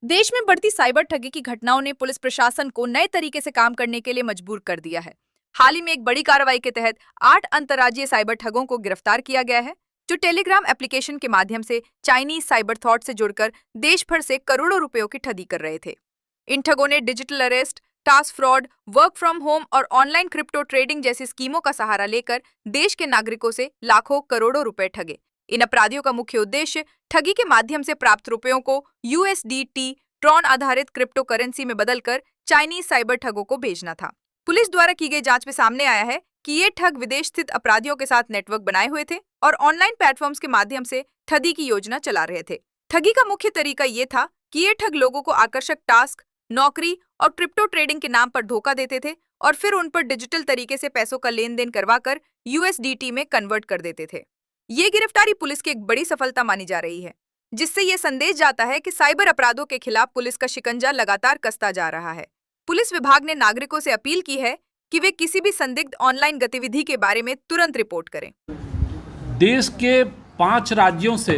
देश में बढ़ती साइबर ठगी की घटनाओं ने पुलिस प्रशासन को नए तरीके से काम करने के लिए मजबूर कर दिया है। हाल ही में एक बड़ी कार्रवाई के तहत 8 अंतर्राज्यीय साइबर ठगों को गिरफ्तार किया गया है, जो टेलीग्राम एप्लीकेशन के माध्यम से चाइनीज साइबर थॉट से जुड़कर देश भर से करोड़ों रुपयों की ठगी कर रहे थे। इन ठगों ने digital arrest, task fraud, work from home और ऑनलाइन क्रिप्टो ट्रेडिंग जैसी स्कीमों का सहारा लेकर देश के नागरिकों से लाखों करोड़ों रुपए ठगे। इन अपराधियों का मुख्य उद्देश्य ठगी के माध्यम से प्राप्त रुपयों को USDT ट्रॉन आधारित क्रिप्टो करेंसी में बदलकर चाइनीज साइबर ठगों को भेजना था। पुलिस द्वारा की गई जांच में सामने आया है कि ये ठग विदेश स्थित अपराधियों के साथ नेटवर्क बनाए हुए थे और ऑनलाइन प्लेटफॉर्म्स के माध्यम से ठगी की योजना चला रहे थे। ठगी का मुख्य तरीका ये था कि ये ठग लोगों को आकर्षक टास्क, नौकरी और क्रिप्टो ट्रेडिंग के नाम पर धोखा देते थे और फिर उन पर डिजिटल तरीके से पैसों का लेन देन करवाकर USDT में कन्वर्ट कर देते थे। ये गिरफ्तारी पुलिस की एक बड़ी सफलता मानी जा रही है, जिससे ये संदेश जाता है कि साइबर अपराधों के खिलाफ पुलिस का शिकंजा लगातार कसता जा रहा है। पुलिस विभाग ने नागरिकों से अपील की है कि वे किसी भी संदिग्ध ऑनलाइन गतिविधि के बारे में तुरंत रिपोर्ट करें। देश के 5 राज्यों से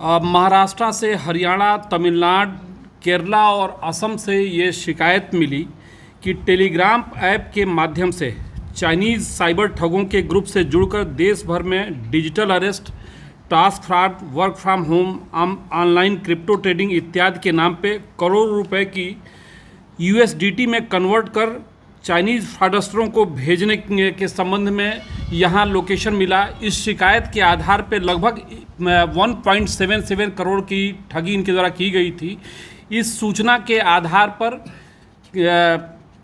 महाराष्ट्र से, हरियाणा, तमिलनाडु, केरला और असम से ये शिकायत मिली कि टेलीग्राम ऐप के माध्यम से चाइनीज़ साइबर ठगों के ग्रुप से जुड़कर देश भर में digital arrest, task fraud, work from home, online crypto trading इत्यादि के नाम पे करोड़ों रुपए की USDT में कन्वर्ट कर चाइनीज़ फ्रॉडस्टरों को भेजने के संबंध में यहाँ लोकेशन मिला। इस शिकायत के आधार पे लगभग 1.77 करोड़ की ठगी इनके द्वारा की गई थी। इस सूचना के आधार पर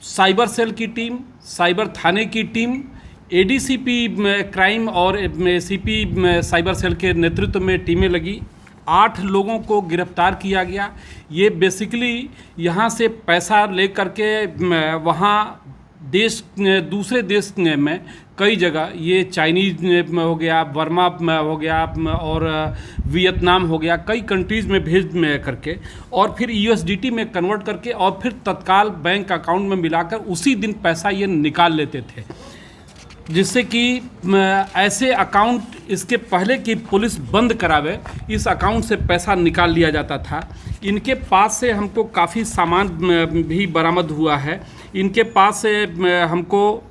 साइबर सेल की टीम, साइबर थाने की टीम, ADCP क्राइम और CP साइबर सेल के नेतृत्व में टीमें लगी। 8 लोगों को गिरफ्तार किया गया। ये बेसिकली यहाँ से पैसा ले करके वहाँ दूसरे देश में कई जगह, ये चाइनीज़ में हो गया, बर्मा में हो गया और वियतनाम हो गया, कई कंट्रीज़ में भेज करके और फिर USDT में कन्वर्ट करके और फिर तत्काल बैंक अकाउंट में मिलाकर उसी दिन पैसा ये निकाल लेते थे, जिससे कि ऐसे अकाउंट इसके पहले कि पुलिस बंद करावे, इस अकाउंट से पैसा निकाल लिया जाता था। इनके पास से हमको काफ़ी सामान भी बरामद हुआ है। इनके पास से हमको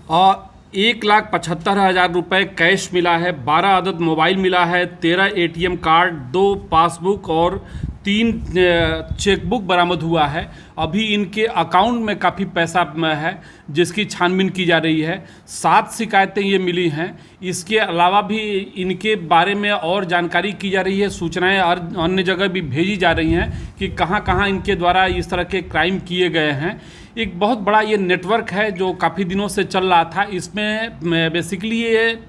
1,75,000 रुपये कैश मिला है, 12 अदद मोबाइल मिला है, 13 ATM कार्ड, 2 पासबुक और 3 चेकबुक बरामद हुआ है। अभी इनके अकाउंट में काफ़ी पैसा है, जिसकी छानबीन की जा रही है। 7 शिकायतें ये मिली हैं। इसके अलावा भी इनके बारे में और जानकारी की जा रही है, सूचनाएं और अन्य जगह भी भेजी जा रही हैं कि कहां कहां इनके द्वारा इस तरह के क्राइम किए गए हैं। एक बहुत बड़ा ये नेटवर्क है जो काफ़ी दिनों से चल रहा था। इसमें बेसिकली ये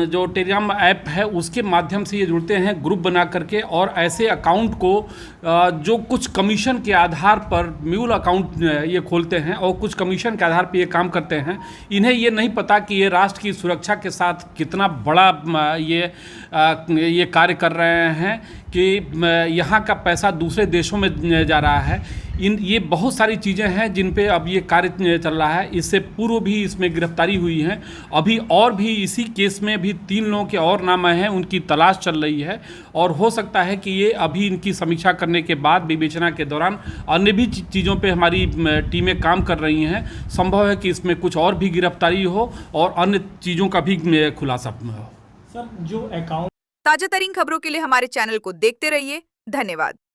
जो टेलीग्राम ऐप है उसके माध्यम से ये जुड़ते हैं ग्रुप बना करके और ऐसे अकाउंट को जो कुछ कमीशन के आधार पर म्यूल अकाउंट ये खोलते हैं और कुछ कमीशन के आधार पर ये काम करते हैं। इन्हें ये नहीं पता कि ये राष्ट्र की सुरक्षा के साथ कितना बड़ा ये कार्य कर रहे हैं कि यहाँ का पैसा दूसरे देशों में जा रहा है। ये बहुत सारी चीज़ें हैं जिन पे अब ये कार्य चल रहा है। इससे पूर्व भी इसमें गिरफ्तारी हुई है। अभी और भी इसी केस में भी 3 लोगों के और नाम आए हैं, उनकी तलाश चल रही है और हो सकता है कि ये अभी इनकी समीक्षा करने के बाद विवेचना के दौरान अन्य भी चीज़ों पे हमारी टीमें काम कर रही हैं। संभव है कि इसमें कुछ और भी गिरफ्तारी हो और अन्य चीज़ों का भी खुलासा हो। सर, जो अकाउंट ताजा तरीन खबरों के लिए हमारे चैनल को देखते रहिए। धन्यवाद।